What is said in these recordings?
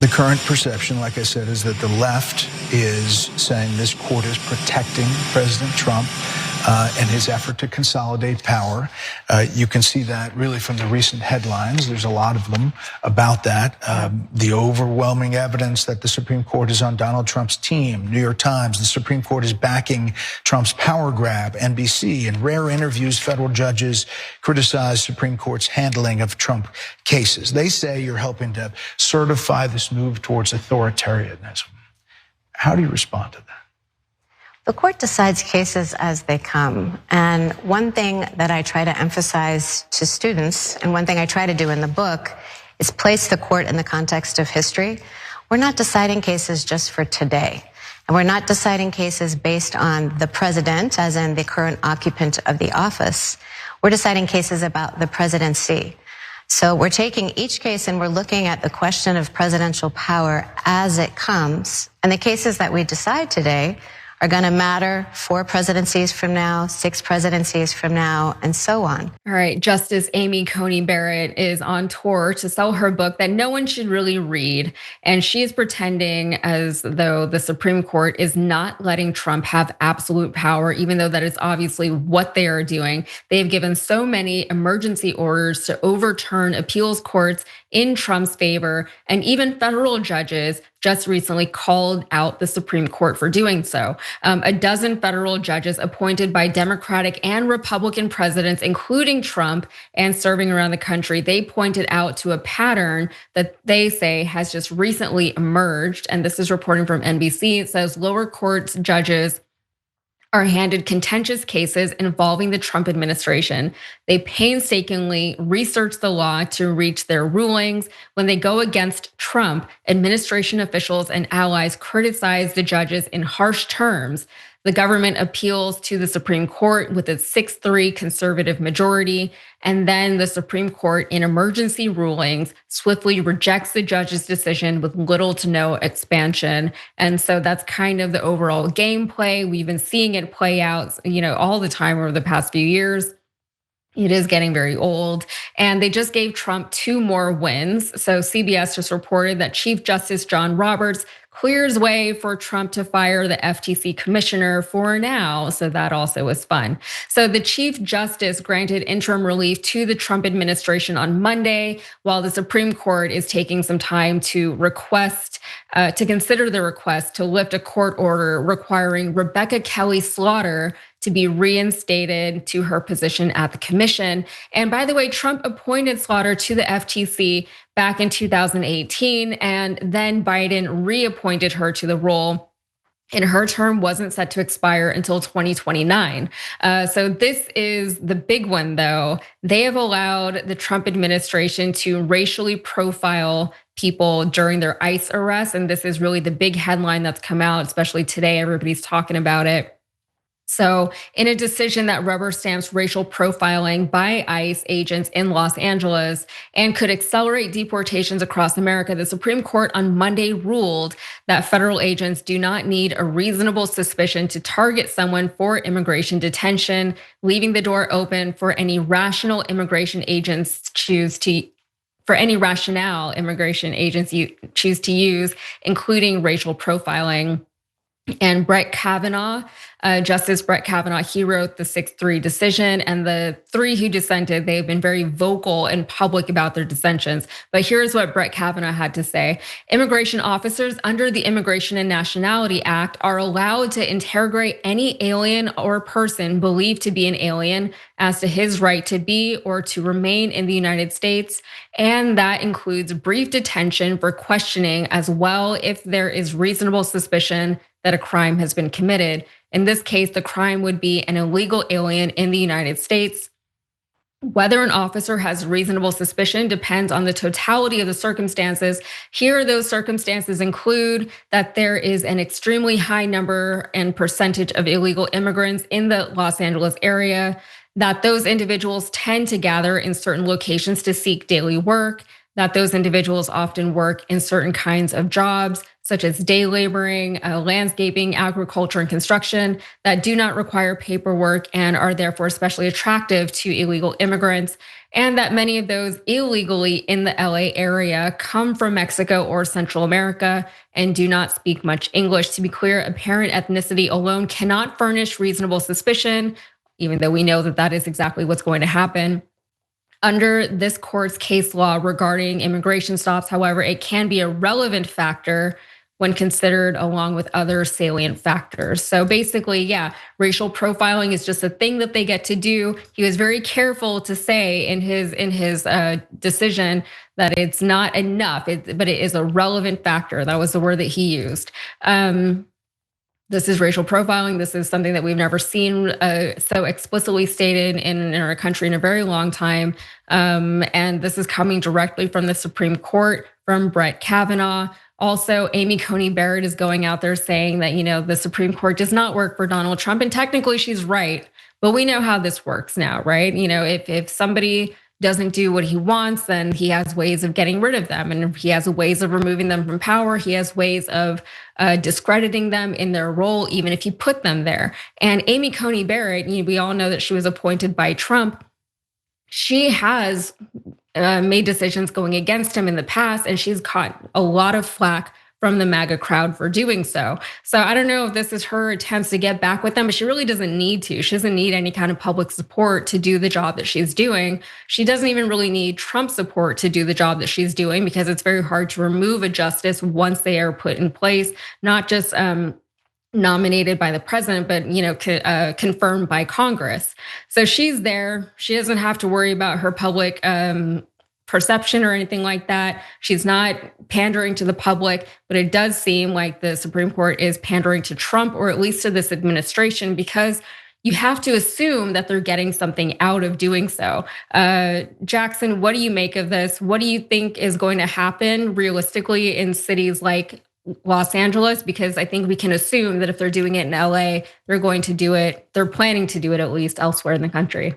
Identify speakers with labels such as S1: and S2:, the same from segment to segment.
S1: The current perception, like I said, is that the left is saying this court is protecting President Trump and his effort to consolidate power. You can see that really from the recent headlines. There's a lot of them about that. The overwhelming evidence that the Supreme Court is on Donald Trump's team. New York Times, the Supreme Court is backing Trump's power grab. NBC, in rare interviews, federal judges criticize Supreme Court's handling of Trump cases. They say you're helping to certify this move towards authoritarianism. How do you respond to that?
S2: The court decides cases as they come. And one thing that I try to emphasize to students, and one thing I try to do in the book, is place the court in the context of history. We're not deciding cases just for today. And we're not deciding cases based on the president, as in the current occupant of the office. We're deciding cases about the presidency. So we're taking each case and we're looking at the question of presidential power as it comes. And the cases that we decide today are going to matter 4 presidencies from now, 6 presidencies from now, and so on.
S3: All right, Justice Amy Coney Barrett is on tour to sell her book that no one should really read. And she is pretending as though the Supreme Court is not letting Trump have absolute power, even though that is obviously what they are doing. They've given so many emergency orders to overturn appeals courts in Trump's favor, and even federal judges just recently called out the Supreme Court for doing so. A dozen federal judges appointed by Democratic and Republican presidents, including Trump, and serving around the country, they pointed out to a pattern that they say has just recently emerged. And this is reporting from NBC. It says lower courts judges are handed contentious cases involving the Trump administration. They painstakingly research the law to reach their rulings. When they go against Trump, administration officials and allies criticize the judges in harsh terms. The government appeals to the Supreme Court with its 6-3 conservative majority, and then the Supreme Court in emergency rulings swiftly rejects the judge's decision with little to no expansion. And so that's kind of the overall gameplay. We've been seeing it play out, all the time over the past few years. It is getting very old. And they just gave Trump 2 more wins. So CBS just reported that Chief Justice John Roberts clears way for Trump to fire the FTC commissioner for now. So that also was fun. So the Chief Justice granted interim relief to the Trump administration on Monday, while the Supreme Court is taking some time to consider the request to lift a court order requiring Rebecca Kelly Slaughter to be reinstated to her position at the commission. And by the way, Trump appointed Slaughter to the FTC back in 2018, and then Biden reappointed her to the role. And her term wasn't set to expire until 2029. So this is the big one, though. They have allowed the Trump administration to racially profile people during their ICE arrests. And this is really the big headline that's come out, especially today. Everybody's talking about it. So in a decision that rubber stamps racial profiling by ICE agents in Los Angeles and could accelerate deportations across America, the Supreme Court on Monday ruled that federal agents do not need a reasonable suspicion to target someone for immigration detention, leaving the door open for any rational immigration agents choose to use, including racial profiling. And Brett Kavanaugh, Justice Brett Kavanaugh, he wrote the 6-3 decision, and the 3 who dissented, they've been very vocal and public about their dissensions. But here's what Brett Kavanaugh had to say. Immigration officers under the Immigration and Nationality Act are allowed to interrogate any alien or person believed to be an alien as to his right to be or to remain in the United States. And that includes brief detention for questioning as well if there is reasonable suspicion that a crime has been committed. In this case, the crime would be an illegal alien in the United States. Whether an officer has reasonable suspicion depends on the totality of the circumstances. Here, those circumstances include that there is an extremely high number and percentage of illegal immigrants in the Los Angeles area, that those individuals tend to gather in certain locations to seek daily work, that those individuals often work in certain kinds of jobs, such as day laboring, landscaping, agriculture, and construction, that do not require paperwork and are therefore especially attractive to illegal immigrants. And that many of those illegally in the LA area come from Mexico or Central America and do not speak much English. To be clear, apparent ethnicity alone cannot furnish reasonable suspicion, even though we know that that is exactly what's going to happen. Under this court's case law regarding immigration stops, however, it can be a relevant factor when considered along with other salient factors. So basically, yeah, racial profiling is just a thing that they get to do. He was very careful to say in his decision that it's not enough, but it is a relevant factor. That was the word that he used. This is racial profiling. This is something that we've never seen so explicitly stated in our country in a very long time. And this is coming directly from the Supreme Court, from Brett Kavanaugh. Also, Amy Coney Barrett is going out there saying that, the Supreme Court does not work for Donald Trump. And technically she's right, but we know how this works now, right? If somebody doesn't do what he wants, then he has ways of getting rid of them. And he has ways of removing them from power. He has ways of discrediting them in their role, even if you put them there. And Amy Coney Barrett, we all know that she was appointed by Trump. She has made decisions going against him in the past, and she's caught a lot of flack from the MAGA crowd for doing so. So I don't know if this is her attempts to get back with them, but she really doesn't need to. She doesn't need any kind of public support to do the job that she's doing. She doesn't even really need Trump support to do the job that she's doing, because it's very hard to remove a justice once they are put in place, not just nominated by the president, but confirmed by Congress. So she's there. She doesn't have to worry about her public perception or anything like that. She's not pandering to the public, but it does seem like the Supreme Court is pandering to Trump, or at least to this administration, because you have to assume that they're getting something out of doing so. Jackson, what do you make of this? What do you think is going to happen realistically in cities like Los Angeles? Because I think we can assume that if they're doing it in LA, they're going to do it, they're planning to do it at least elsewhere in the country.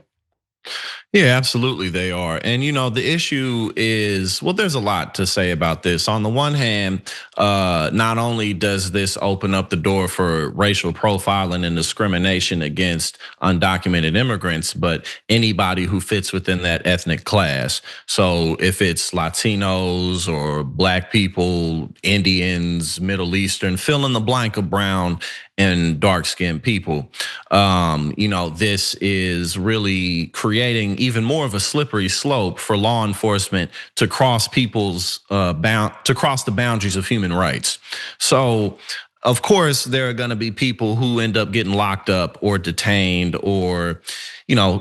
S4: Yeah, absolutely they are. And the issue is, well, there's a lot to say about this. On the one hand, not only does this open up the door for racial profiling and discrimination against undocumented immigrants, but anybody who fits within that ethnic class. So if it's Latinos or Black people, Indians, Middle Eastern, fill in the blank of brown and dark-skinned people, this is really creating even more of a slippery slope for law enforcement to cross the boundaries of human rights. So, of course, there are going to be people who end up getting locked up or detained or,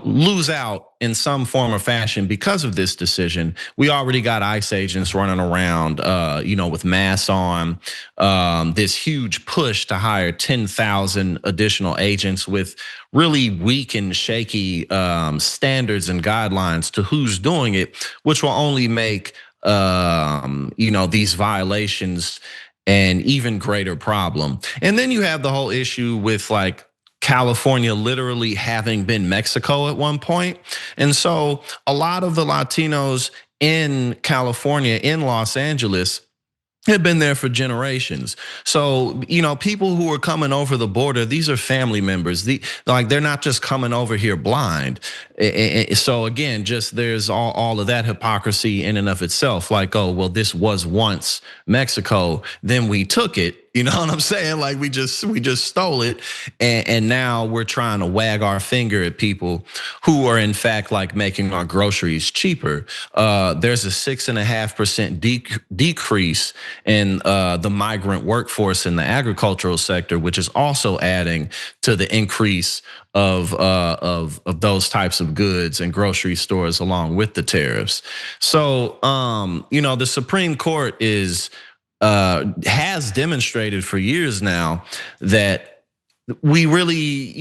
S4: lose out in some form or fashion because of this decision. We already got ICE agents running around, with masks on. This huge push to hire 10,000 additional agents with really weak and shaky standards and guidelines to who's doing it, which will only make these violations an even greater problem. And then you have the whole issue with California literally having been Mexico at one point. And so a lot of the Latinos in California, in Los Angeles, had been there for generations. So, people who are coming over the border, these are family members. They're not just coming over here blind. So again, just there's all of that hypocrisy in and of itself. Oh, well, this was once Mexico, then we took it. You know what I'm saying? We just stole it, and now we're trying to wag our finger at people who are in fact making our groceries cheaper. There's a 6.5% decrease in the migrant workforce in the agricultural sector, which is also adding to the increase of those types of goods and grocery stores along with the tariffs. So the Supreme Court has demonstrated for years now that we really,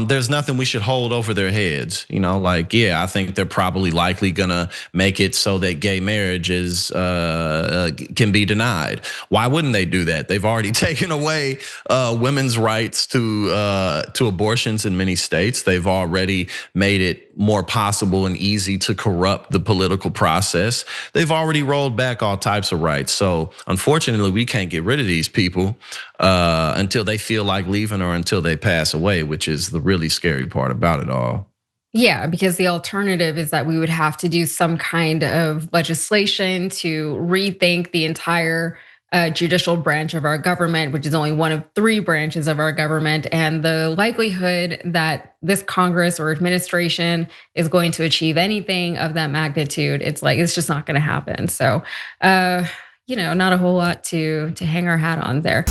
S4: there's nothing we should hold over their heads. Like, yeah, I think they're probably likely gonna make it so that gay marriage can be denied. Why wouldn't they do that? They've already taken away women's rights to abortions in many states. They've already made it more possible and easy to corrupt the political process. They've already rolled back all types of rights. So unfortunately, we can't get rid of these people until they feel like leaving or until they pass away, which is the really scary part about it all.
S3: Yeah, because the alternative is that we would have to do some kind of legislation to rethink the entire judicial branch of our government, which is only one of 3 branches of our government. And the likelihood that this Congress or administration is going to achieve anything of that magnitude, it's just not going to happen. So, not a whole lot to hang our hat on there.